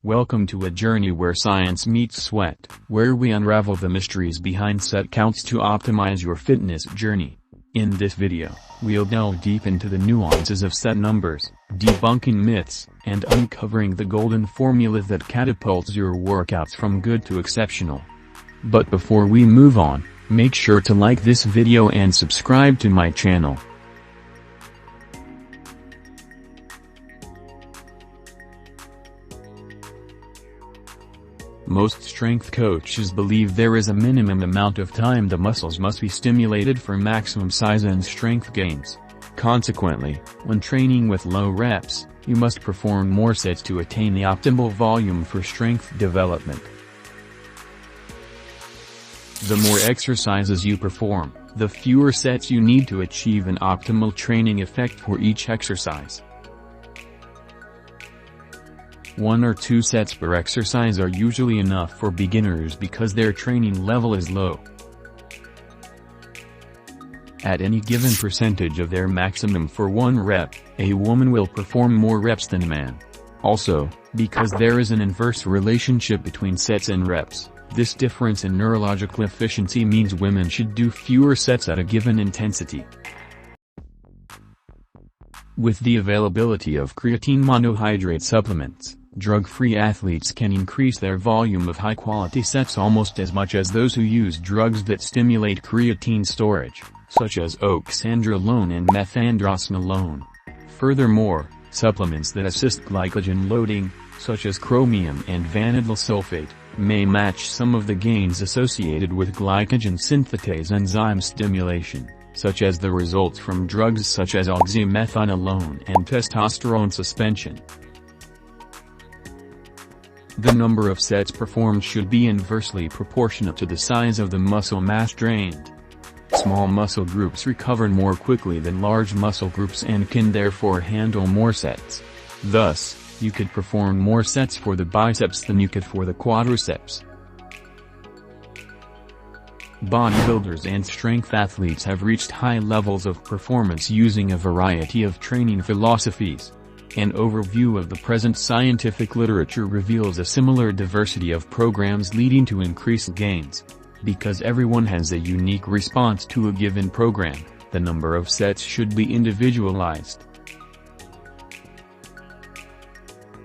Welcome to a journey where science meets sweat, where we unravel the mysteries behind set counts to optimize your fitness journey. In this video, we'll delve deep into the nuances of set numbers, debunking myths, and uncovering the golden formula that catapults your workouts from good to exceptional. But before we move on, make sure to like this video and subscribe to my channel. Most strength coaches believe there is a minimum amount of time the muscles must be stimulated for maximum size and strength gains. Consequently, when training with low reps, you must perform more sets to attain the optimal volume for strength development. The more exercises you perform, the fewer sets you need to achieve an optimal training effect for each exercise. 1 or 2 sets per exercise are usually enough for beginners because their training level is low. At any given percentage of their maximum for 1 rep, a woman will perform more reps than a man. Also, because there is an inverse relationship between sets and reps, this difference in neurological efficiency means women should do fewer sets at a given intensity. With the availability of creatine monohydrate supplements, drug-free athletes can increase their volume of high-quality sets almost as much as those who use drugs that stimulate creatine storage, such as oxandrolone and methandrostenolone. Furthermore, supplements that assist glycogen loading, such as chromium and vanadyl sulfate, may match some of the gains associated with glycogen synthetase enzyme stimulation, such as the results from drugs such as oxymethanolone and testosterone suspension. The number of sets performed should be inversely proportionate to the size of the muscle mass drained. Small muscle groups recover more quickly than large muscle groups and can therefore handle more sets. Thus, you could perform more sets for the biceps than you could for the quadriceps. Bodybuilders and strength athletes have reached high levels of performance using a variety of training philosophies. An overview of the present scientific literature reveals a similar diversity of programs leading to increased gains. Because everyone has a unique response to a given program, the number of sets should be individualized.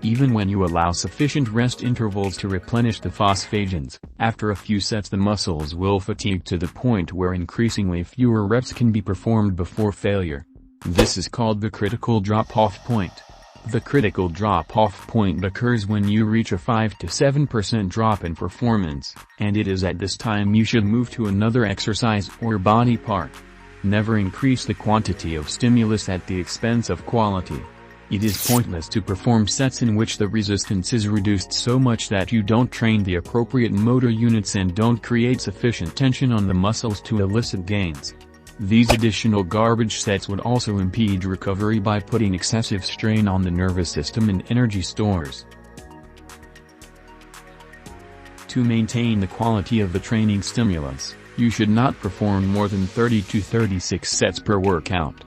Even when you allow sufficient rest intervals to replenish the phosphagens, after a few sets the muscles will fatigue to the point where increasingly fewer reps can be performed before failure. This is called the critical drop-off point. The critical drop-off point occurs when you reach a 5 to 7% drop in performance, and it is at this time you should move to another exercise or body part. Never increase the quantity of stimulus at the expense of quality. It is pointless to perform sets in which the resistance is reduced so much that you don't train the appropriate motor units and don't create sufficient tension on the muscles to elicit gains. These additional garbage sets would also impede recovery by putting excessive strain on the nervous system and energy stores. To maintain the quality of the training stimulus, you should not perform more than 30 to 36 sets per workout.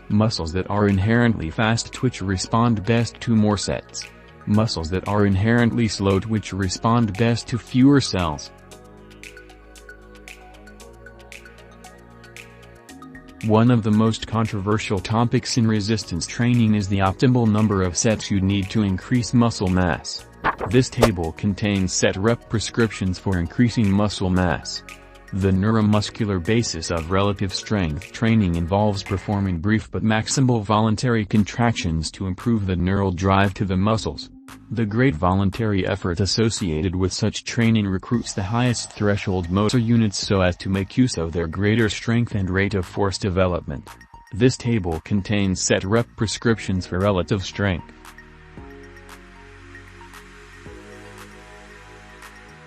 Muscles that are inherently fast-twitch respond best to more sets. Muscles that are inherently slow-twitch respond best to fewer cells. One of the most controversial topics in resistance training is the optimal number of sets you need to increase muscle mass. This table contains set rep prescriptions for increasing muscle mass. The neuromuscular basis of relative strength training involves performing brief but maximal voluntary contractions to improve the neural drive to the muscles. The great voluntary effort associated with such training recruits the highest threshold motor units so as to make use of their greater strength and rate of force development. This table contains set rep prescriptions for relative strength.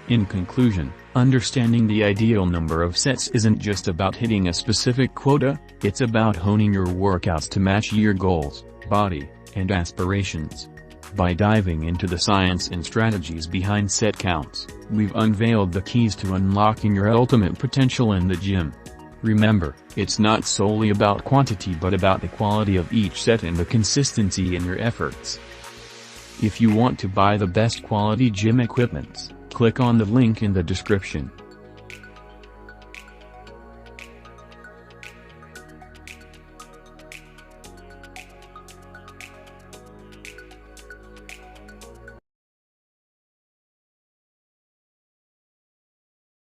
In conclusion, understanding the ideal number of sets isn't just about hitting a specific quota, it's about honing your workouts to match your goals, body, and aspirations. By diving into the science and strategies behind set counts, we've unveiled the keys to unlocking your ultimate potential in the gym. Remember, it's not solely about quantity but about the quality of each set and the consistency in your efforts. If you want to buy the best quality gym equipments, click on the link in the description.